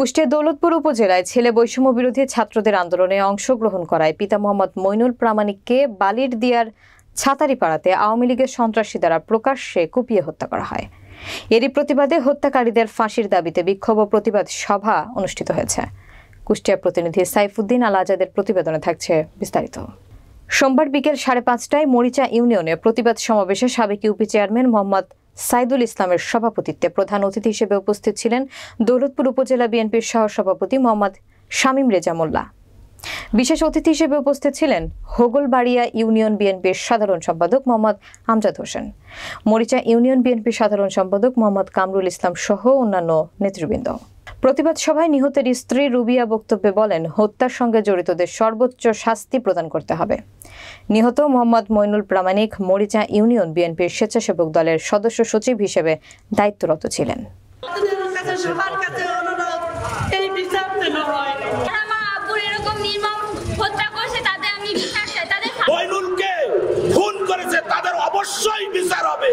কুষ্টিয়ার দৌলতপুর উপজেলায় ছেলে বৈষম্য বিরোধী ছাত্রদের আন্দোলনে অংশগ্রহণ করায় পিতা মোহাম্মদ মইনুল প্রামাণিককে বালির দিয়ার ছাতারিপাড়াতে আওয়ামী লীগের সন্ত্রাসী দ্বারা প্রকাশ্যে কুপিয়ে হত্যা করা হয়। এরই প্রতিবাদে হত্যাকারীদের ফাঁসির দাবিতে বিক্ষোভ ও প্রতিবাদ সভা অনুষ্ঠিত হয়েছে। কুষ্টিয়ার প্রতিনিধি সাইফুদ্দিন আল আজাদের প্রতিবেদনে থাকছে বিস্তারিত। সোমবার বিকেল 5:30টায় মরিচা ইউনিয়নে প্রতিবাদ সমাবেশে সাবেক ইউপি চেয়ারম্যান মোহাম্মদ সাইদুল ইসলামের সভাপতিত্বে প্রধান অতিথি হিসেবে উপস্থিত ছিলেন দৌলতপুর উপজেলা বিএনপির সহসভাপতি মোহাম্মদ শামীম রেজা মোল্লা। বিশেষ অতিথি হিসেবে উপস্থিত ছিলেন হোগলবাড়িয়া ইউনিয়ন বিএনপির সাধারণ সম্পাদক মোহাম্মদ আমজাদ হোসেন, মরিচা ইউনিয়ন বিএনপির সাধারণ সম্পাদক মোহাম্মদ কামরুল ইসলাম সহ অন্যান্য নেতৃবৃন্দ। প্রতিবাদ সভায় নিহতের স্ত্রী রুবিয়া বক্তব্যে বলেন, হত্যার সঙ্গে জড়িতদের সর্বোচ্চ শাস্তি প্রদান করতে হবে। নিহত মোহাম্মদ মইনুল প্রামাণিক মরিচা ইউনিয়ন বিএনপির স্বেচ্ছাসেবক দলের সদস্য সচিব হিসেবে দায়িত্বরত ছিলেন। মইনুলকে খুন করেছে, তাদের অবশ্যই বিচার হবে।